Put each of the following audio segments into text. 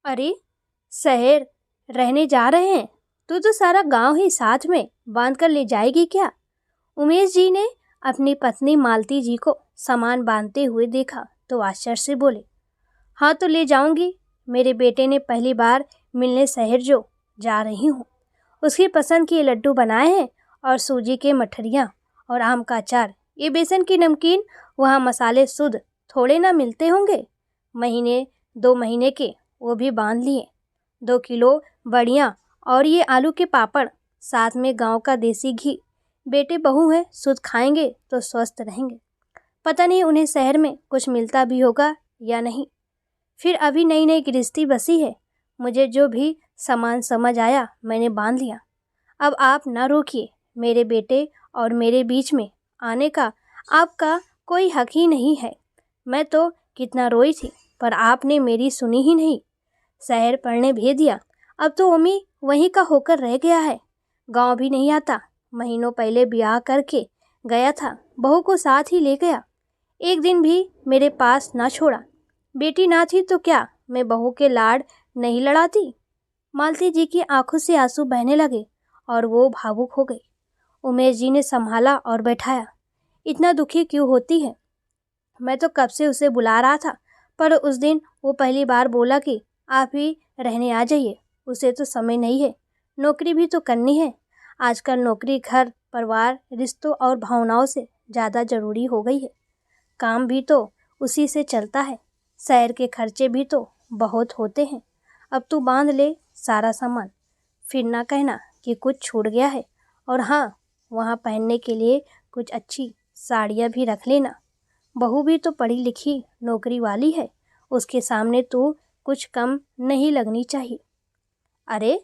अरे, शहर रहने जा रहे हैं? तो सारा गांव ही साथ में बांध कर ले जाएगी क्या? उमेश जी ने अपनी पत्नी मालती जी को सामान बांधते हुए देखा तो आश्चर्य से बोले, हाँ तो ले जाऊंगी। मेरे बेटे ने पहली बार मिलने शहर जो जा रही हूँ। उसकी पसंद के लड्डू बनाए हैं और सूजी के मठरियाँ और आम का अचार। ये बेसन की नमकीन वहाँ मसाले शुद्ध थोड़े ना मिलते होंगे। महीने 2 महीने के वो भी बांध लिए। 2 किलो बड़ियाँ और ये आलू के पापड़, साथ में गांव का देसी घी। बेटे बहू हैं, शुद्ध खाएंगे तो स्वस्थ रहेंगे। पता नहीं उन्हें शहर में कुछ मिलता भी होगा या नहीं। फिर अभी नई नई गृहस्थी बसी है। मुझे जो भी सामान समझ आया मैंने बांध लिया। अब आप ना रोकिए। मेरे बेटे और मेरे बीच में आने का आपका कोई हक ही नहीं है। मैं तो कितना रोई थी पर आपने मेरी सुनी ही नहीं। शहर पढ़ने भेज दिया। अब तो ओमी वहीं का होकर रह गया है। गांव भी नहीं आता। महीनों पहले ब्याह करके गया था, बहू को साथ ही ले गया। एक दिन भी मेरे पास ना छोड़ा। बेटी ना थी तो क्या मैं बहू के लाड़ नहीं लड़ाती? मालती जी की आंखों से आंसू बहने लगे और वो भावुक हो गई। उमेश जी ने संभाला और बैठाया। इतना दुखी क्यों होती है? मैं तो कब से उसे बुला रहा था, पर उस दिन वो पहली बार बोला कि आप ही रहने आ जाइए। उसे तो समय नहीं है, नौकरी भी तो करनी है। आजकल नौकरी घर परिवार रिश्तों और भावनाओं से ज़्यादा ज़रूरी हो गई है। काम भी तो उसी से चलता है। शहर के खर्चे भी तो बहुत होते हैं। अब तू बांध ले सारा सामान। फिर ना कहना कि कुछ छूट गया है। और हाँ, वहाँ पहनने के लिए कुछ अच्छी साड़ियाँ भी रख लेना। बहू भी तो पढ़ी लिखी नौकरी वाली है। उसके सामने तू कुछ कम नहीं लगनी चाहिए। अरे,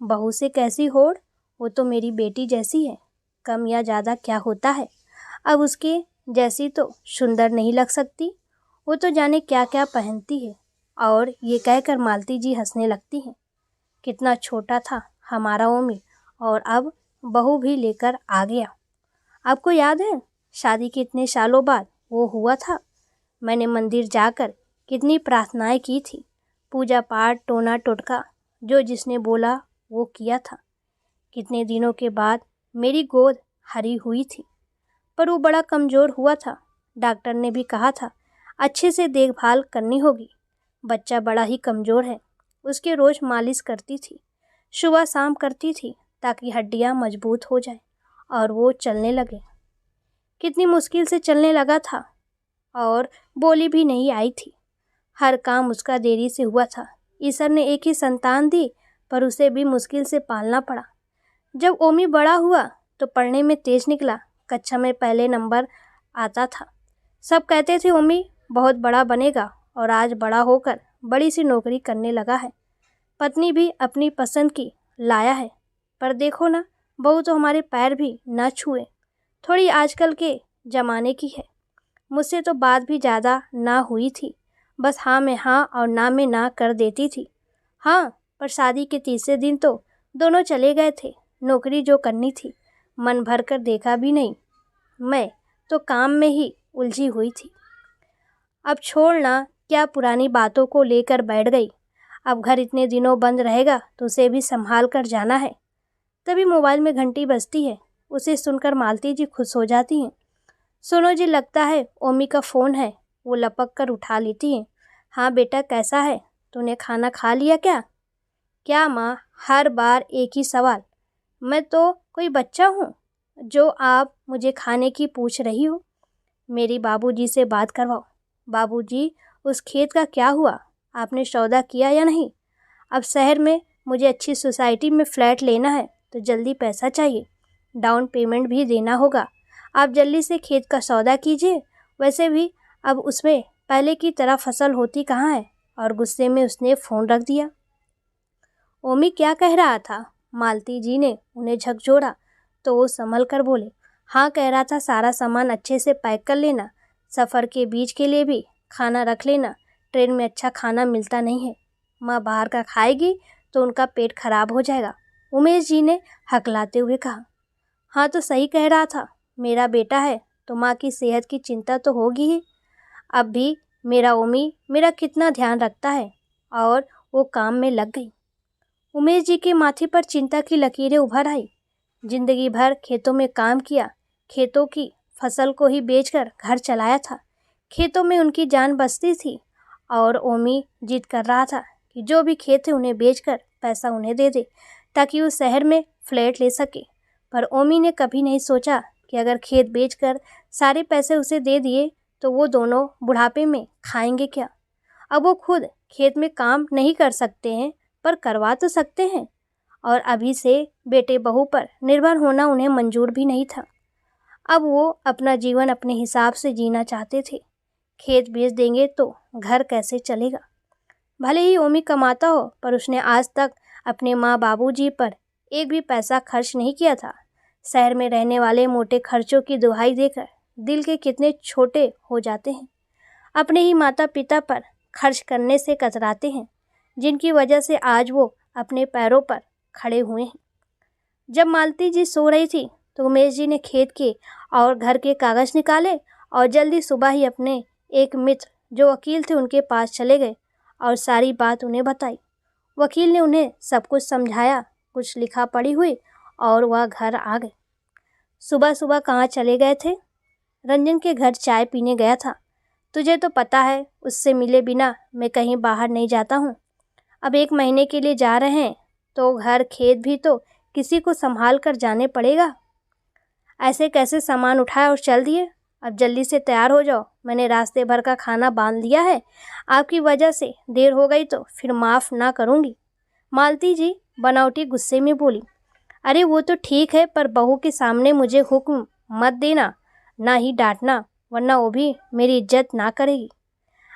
बहू से कैसी होड़? वो तो मेरी बेटी जैसी है। कम या ज़्यादा क्या होता है? अब उसके जैसी तो सुंदर नहीं लग सकती। वो तो जाने क्या क्या पहनती है। और ये कहकर मालती जी हंसने लगती हैं। कितना छोटा था हमारा ओमी, और अब बहू भी लेकर आ गया। आपको याद है शादी के इतने सालों बाद वो हुआ था? मैंने मंदिर जाकर कितनी प्रार्थनाएं की थी। पूजा पाठ टोना टोटका जो जिसने बोला वो किया था। कितने दिनों के बाद मेरी गोद हरी हुई थी। पर वो बड़ा कमज़ोर हुआ था। डॉक्टर ने भी कहा था अच्छे से देखभाल करनी होगी। बच्चा बड़ा ही कमज़ोर है। उसके रोज़ मालिश करती थी, सुबह शाम करती थी, ताकि हड्डियाँ मजबूत हो जाए और वो चलने लगे। कितनी मुश्किल से चलने लगा था और बोली भी नहीं आई थी। हर काम उसका देरी से हुआ था। ईश्वर ने एक ही संतान दी, पर उसे भी मुश्किल से पालना पड़ा। जब ओमी बड़ा हुआ तो पढ़ने में तेज निकला। कक्षा में पहले नंबर आता था। सब कहते थे ओमी बहुत बड़ा बनेगा, और आज बड़ा होकर बड़ी सी नौकरी करने लगा है। पत्नी भी अपनी पसंद की लाया है। पर देखो ना, बहू तो हमारे पैर भी न छुए। थोड़ी आजकल के ज़माने की है। मुझसे तो बात भी ज़्यादा ना हुई थी। बस हाँ में हाँ और ना में ना कर देती थी। हाँ, पर शादी के तीसरे दिन तो दोनों चले गए थे। नौकरी जो करनी थी मन भर कर देखा भी नहीं। मैं तो काम में ही उलझी हुई थी। अब छोड़ना, क्या पुरानी बातों को लेकर बैठ गई। अब घर इतने दिनों बंद रहेगा तो उसे भी संभाल कर जाना है। तभी मोबाइल में घंटी बजती है। उसे सुनकर मालती जी खुश हो जाती हैं। सुनो जी, लगता है ओमी का फ़ोन है। वो लपक कर उठा लेती हैं। हाँ बेटा, कैसा है? तूने खाना खा लिया क्या? क्या माँ, हर बार एक ही सवाल। मैं तो कोई बच्चा हूँ जो आप मुझे खाने की पूछ रही हो? मेरी बाबूजी से बात करवाओ। बाबूजी, उस खेत का क्या हुआ? आपने सौदा किया या नहीं? अब शहर में मुझे अच्छी सोसाइटी में फ्लैट लेना है तो जल्दी पैसा चाहिए। डाउन पेमेंट भी देना होगा। आप जल्दी से खेत का सौदा कीजिए। वैसे भी अब उसमें पहले की तरह फसल होती कहाँ है। और गुस्से में उसने फ़ोन रख दिया। ओमी क्या कह रहा था? मालती जी ने उन्हें झकझोरा तो वो संभल कर बोले, हाँ कह रहा था सारा सामान अच्छे से पैक कर लेना। सफ़र के बीच के लिए भी खाना रख लेना। ट्रेन में अच्छा खाना मिलता नहीं है। माँ बाहर का खाएगी तो उनका पेट खराब हो जाएगा। उमेश जी ने हकलाते हुए कहा। हाँ तो सही कह रहा था। मेरा बेटा है तो माँ की सेहत की चिंता तो होगी ही। अब भी मेरा ओमी मेरा कितना ध्यान रखता है, और वो काम में लग गई। उमेश जी के माथे पर चिंता की लकीरें उभर आई। जिंदगी भर खेतों में काम किया, खेतों की फसल को ही बेचकर घर चलाया था। खेतों में उनकी जान बसती थी और ओमी जिद कर रहा था कि जो भी खेत है उन्हें बेचकर पैसा उन्हें दे दे ताकि वो शहर में फ्लैट ले सके। पर ओमी ने कभी नहीं सोचा कि अगर खेत बेचकर सारे पैसे उसे दे दिए तो वो दोनों बुढ़ापे में खाएंगे क्या। अब वो खुद खेत में काम नहीं कर सकते हैं पर करवा तो सकते हैं, और अभी से बेटे बहू पर निर्भर होना उन्हें मंजूर भी नहीं था। अब वो अपना जीवन अपने हिसाब से जीना चाहते थे। खेत बेच देंगे तो घर कैसे चलेगा। भले ही ओमी कमाता हो पर उसने आज तक अपने माँ बाबूजी पर एक भी पैसा खर्च नहीं किया था। शहर में रहने वाले मोटे खर्चों की दुहाई देकर दिल के कितने छोटे हो जाते हैं। अपने ही माता पिता पर खर्च करने से कतराते हैं, जिनकी वजह से आज वो अपने पैरों पर खड़े हुए हैं। जब मालती जी सो रही थी तो उमेश जी ने खेत के और घर के कागज निकाले और जल्दी सुबह ही अपने एक मित्र जो वकील थे उनके पास चले गए और सारी बात उन्हें बताई। वकील ने उन्हें सब कुछ समझाया, कुछ लिखा पढ़ी हुई, और वह घर आ गए। सुबह सुबह कहाँ चले गए थे? रंजन के घर चाय पीने गया था। तुझे तो पता है उससे मिले बिना मैं कहीं बाहर नहीं जाता हूँ। अब 1 महीने के लिए जा रहे हैं तो घर खेत भी तो किसी को संभाल कर जाने पड़ेगा। ऐसे कैसे सामान उठाए और चल दिए। अब जल्दी से तैयार हो जाओ, मैंने रास्ते भर का खाना बांध लिया है। आपकी वजह से देर हो गई तो फिर माफ़ ना करूँगी। मालती जी बनावटी गुस्से में बोली। अरे वो तो ठीक है पर बहू के सामने मुझे हुक्म मत देना, ना ही डांटना, वरना वो भी मेरी इज्जत ना करेगी।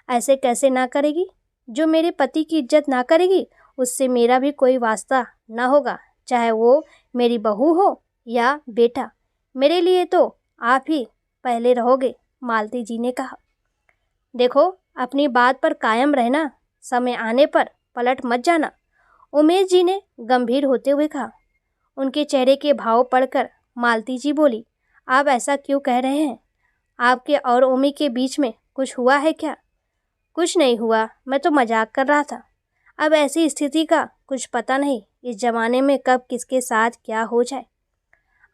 ऐसे कैसे ना करेगी? जो मेरे पति की इज्जत ना करेगी उससे मेरा भी कोई वास्ता ना होगा, चाहे वो मेरी बहू हो या बेटा। मेरे लिए तो आप ही पहले रहोगे, मालती जी ने कहा। देखो अपनी बात पर कायम रहना, समय आने पर पलट मत जाना, उमेश जी ने गंभीर होते हुए कहा। उनके चेहरे के भाव पढ़कर मालती जी बोली, आप ऐसा क्यों कह रहे हैं? आपके और ओमी के बीच में कुछ हुआ है क्या? कुछ नहीं हुआ, मैं तो मजाक कर रहा था। अब ऐसी स्थिति का कुछ पता नहीं, इस जमाने में कब किसके साथ क्या हो जाए।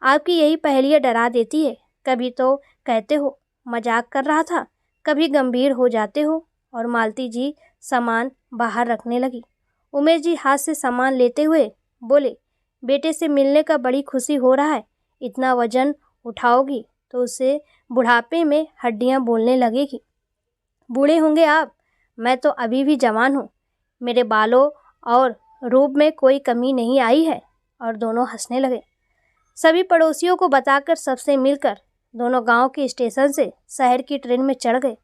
आपकी यही पहेलियाँ डरा देती है। कभी तो कहते हो मजाक कर रहा था, कभी गंभीर हो जाते हो। और मालती जी सामान बाहर रखने लगी। उमेश जी हाथ से सामान लेते हुए बोले, बेटे से मिलने का बड़ी खुशी हो रहा है। इतना वजन उठाओगी तो उससे बुढ़ापे में हड्डियां बोलने लगेगी। बूढ़े होंगे आप, मैं तो अभी भी जवान हूँ। मेरे बालों और रूप में कोई कमी नहीं आई है। और दोनों हंसने लगे। सभी पड़ोसियों को बताकर सबसे मिलकर दोनों गांव के स्टेशन से शहर की ट्रेन में चढ़ गए।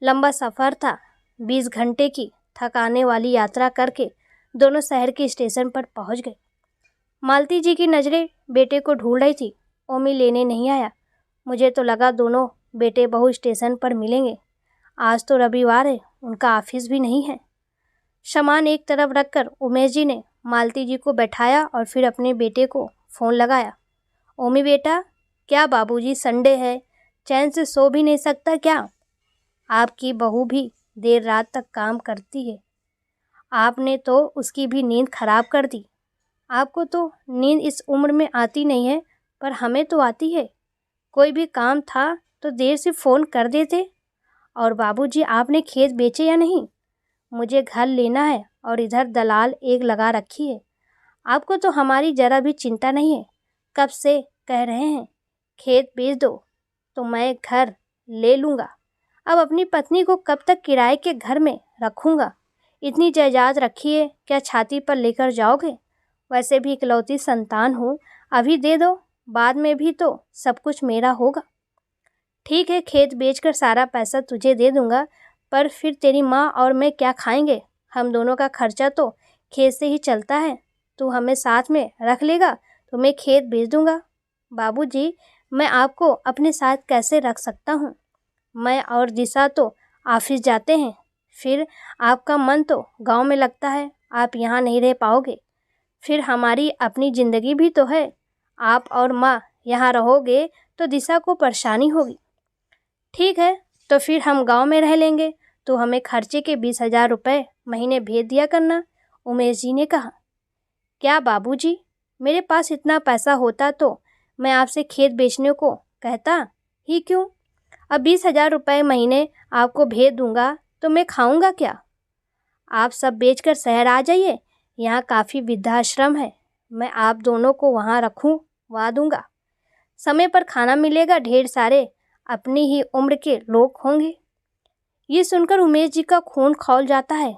लंबा सफ़र था। 20 घंटे की थकाने वाली यात्रा करके दोनों शहर के स्टेशन पर पहुंच गए। मालती जी की नज़रें बेटे को ढूंढ रही थी। ओमी लेने नहीं आया। मुझे तो लगा दोनों बेटे बहू स्टेशन पर मिलेंगे। आज तो रविवार है, उनका ऑफिस भी नहीं है। सामान एक तरफ रखकर उमेश जी ने मालती जी को बैठाया और फिर अपने बेटे को फ़ोन लगाया। ओमी बेटा, क्या बाबूजी संडे है, चैन से सो भी नहीं सकता क्या? आपकी बहू भी देर रात तक काम करती है, आपने तो उसकी भी नींद खराब कर दी। आपको तो नींद इस उम्र में आती नहीं है पर हमें तो आती है। कोई भी काम था तो देर से फ़ोन कर देते। और बाबूजी आपने खेत बेचे या नहीं? मुझे घर लेना है और इधर दलाल एक लगा रखी है। आपको तो हमारी ज़रा भी चिंता नहीं है। कब से कह रहे हैं खेत बेच दो तो मैं घर ले लूँगा। अब अपनी पत्नी को कब तक किराए के घर में रखूँगा? इतनी जायदाद रखी है, क्या छाती पर लेकर जाओगे? वैसे भी इकलौती संतान हूँ, अभी दे दो, बाद में भी तो सब कुछ मेरा होगा। ठीक है, खेत बेचकर सारा पैसा तुझे दे दूँगा, पर फिर तेरी माँ और मैं क्या खाएंगे? हम दोनों का खर्चा तो खेत से ही चलता है। तू हमें साथ में रख लेगा तो मैं खेत बेच दूँगा। बाबूजी, मैं आपको अपने साथ कैसे रख सकता हूँ? मैं और दिशा तो ऑफिस जाते हैं, फिर आपका मन तो गांव में लगता है, आप यहाँ नहीं रह पाओगे। फिर हमारी अपनी ज़िंदगी भी तो है। आप और माँ यहाँ रहोगे तो दिशा को परेशानी होगी। ठीक है, तो फिर हम गांव में रह लेंगे। तो हमें खर्चे के 20,000 रुपये महीने भेज दिया करना। उमेश जी ने कहा। क्या बाबूजी, मेरे पास इतना पैसा होता तो मैं आपसे खेत बेचने को कहता ही क्यों। अब 20,000 रुपये महीने आपको भेज दूंगा तो मैं खाऊंगा क्या। आप सब बेचकर शहर आ जाइए, यहाँ काफ़ी वृद्धाश्रम है, मैं आप दोनों को वहाँ रखवा दूंगा। समय पर खाना मिलेगा, ढेर सारे अपनी ही उम्र के लोग होंगे। ये सुनकर उमेश जी का खून खौल जाता है।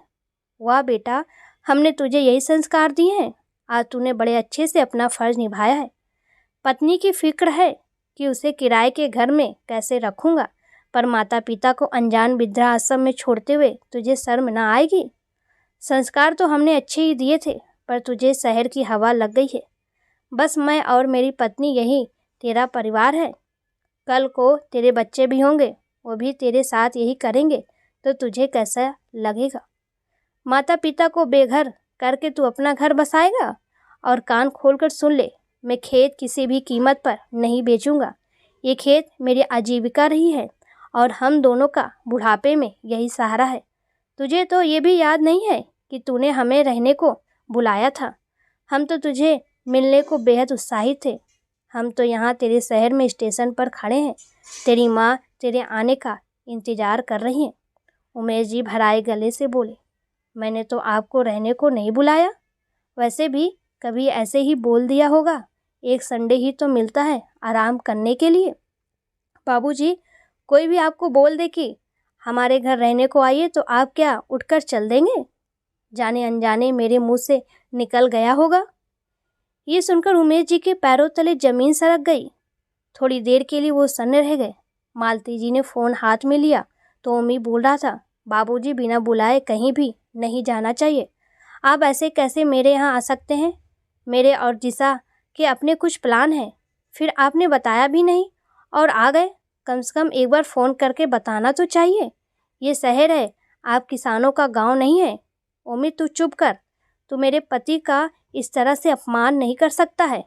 वाह बेटा, हमने तुझे यही संस्कार दिए हैं। आज तूने बड़े अच्छे से अपना फर्ज निभाया है। पत्नी की फिक्र है कि उसे किराए के घर में कैसे रखूंगा, पर माता पिता को अनजान वृद्धाश्रम में छोड़ते हुए तुझे शर्म ना आएगी। संस्कार तो हमने अच्छे ही दिए थे, पर तुझे शहर की हवा लग गई है। बस मैं और मेरी पत्नी यही तेरा परिवार है। कल को तेरे बच्चे भी होंगे, वो भी तेरे साथ यही करेंगे तो तुझे कैसा लगेगा। माता पिता को बेघर करके तू अपना घर बसाएगा। और कान खोलकर सुन ले, मैं खेत किसी भी कीमत पर नहीं बेचूंगा। ये खेत मेरी आजीविका रही है और हम दोनों का बुढ़ापे में यही सहारा है। तुझे तो ये भी याद नहीं है कि तूने हमें रहने को बुलाया था। हम तो तुझे मिलने को बेहद उत्साहित थे। हम तो यहाँ तेरे शहर में स्टेशन पर खड़े हैं। तेरी माँ तेरे आने का इंतज़ार कर रही है। उमेश जी भराए गले से बोले, मैंने तो आपको रहने को नहीं बुलाया। वैसे भी कभी ऐसे ही बोल दिया होगा। एक संडे ही तो मिलता है आराम करने के लिए। बाबूजी, कोई भी आपको बोल दे कि हमारे घर रहने को आइए तो आप क्या उठकर चल देंगे। जाने अनजाने मेरे मुंह से निकल गया होगा। ये सुनकर उमेश जी के पैरों तले जमीन सरक गई। थोड़ी देर के लिए वो सन्ने रह गए। मालती जी ने फ़ोन हाथ में लिया तो उम्मी बोल रहा था, बाबूजी, बिना बुलाए कहीं भी नहीं जाना चाहिए। आप ऐसे कैसे मेरे यहाँ आ सकते हैं। मेरे और जिसा के अपने कुछ प्लान हैं, फिर आपने बताया भी नहीं और आ गए। कम से कम एक बार फ़ोन करके बताना तो चाहिए। ये शहर है, आप किसानों का गांव नहीं है। उम्मी, तू चुप कर। तू मेरे पति का इस तरह से अपमान नहीं कर सकता है।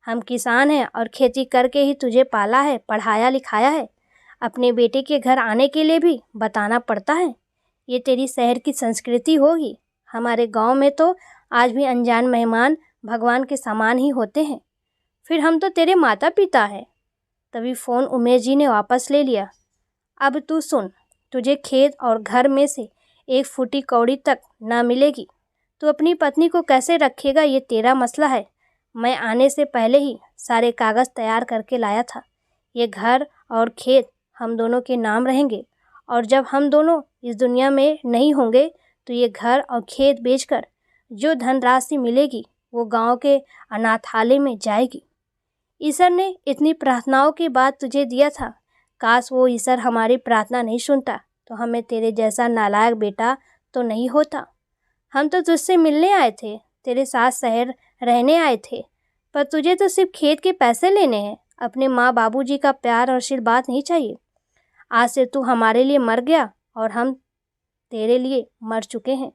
हम किसान हैं और खेती करके ही तुझे पाला है, पढ़ाया लिखाया है। अपने बेटे के घर आने के लिए भी बताना पड़ता है। ये तेरी शहर की संस्कृति होगी। हमारे गांव में तो आज भी अनजान मेहमान भगवान के समान ही होते हैं। फिर हम तो तेरे माता पिता हैं। तभी फ़ोन उमेश जी ने वापस ले लिया। अब तू सुन, तुझे खेत और घर में से एक फूटी कौड़ी तक ना मिलेगी। तू अपनी पत्नी को कैसे रखेगा, ये तेरा मसला है। मैं आने से पहले ही सारे कागज़ तैयार करके लाया था। ये घर और खेत हम दोनों के नाम रहेंगे और जब हम दोनों इस दुनिया में नहीं होंगे तो ये घर और खेत बेचकर जो धनराशि मिलेगी वो गांव के अनाथालय में जाएगी। ईश्वर ने इतनी प्रार्थनाओं के बाद तुझे दिया था। काश वो ईश्वर हमारी प्रार्थना नहीं सुनता तो हमें तेरे जैसा नालायक बेटा तो नहीं होता। हम तो तुझसे मिलने आए थे, तेरे साथ शहर रहने आए थे, पर तुझे तो सिर्फ खेत के पैसे लेने हैं। अपने माँ बाबूजी का प्यार और आशीर्वाद नहीं चाहिए। आज से तू हमारे लिए मर गया और हम तेरे लिए मर चुके हैं।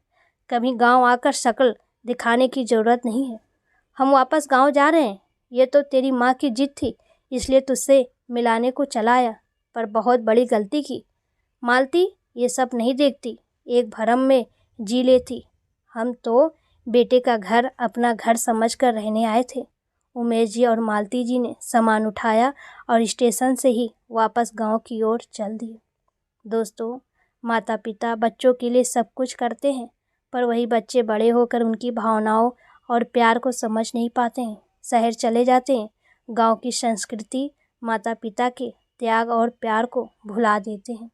कभी गांव आकर शक्ल दिखाने की ज़रूरत नहीं है। हम वापस गांव जा रहे हैं। ये तो तेरी माँ की जिद थी, इसलिए तुझसे मिलाने को चला आया, पर बहुत बड़ी गलती की। मालती ये सब नहीं देखती, एक भरम में जी लेती। हम तो बेटे का घर अपना घर समझकर रहने आए थे। उमेश जी और मालती जी ने सामान उठाया और स्टेशन से ही वापस गांव की ओर चल दिए। दोस्तों, माता पिता बच्चों के लिए सब कुछ करते हैं, पर वही बच्चे बड़े होकर उनकी भावनाओं और प्यार को समझ नहीं पाते हैं। शहर चले जाते हैं, गांव की संस्कृति, माता पिता के त्याग और प्यार को भुला देते हैं।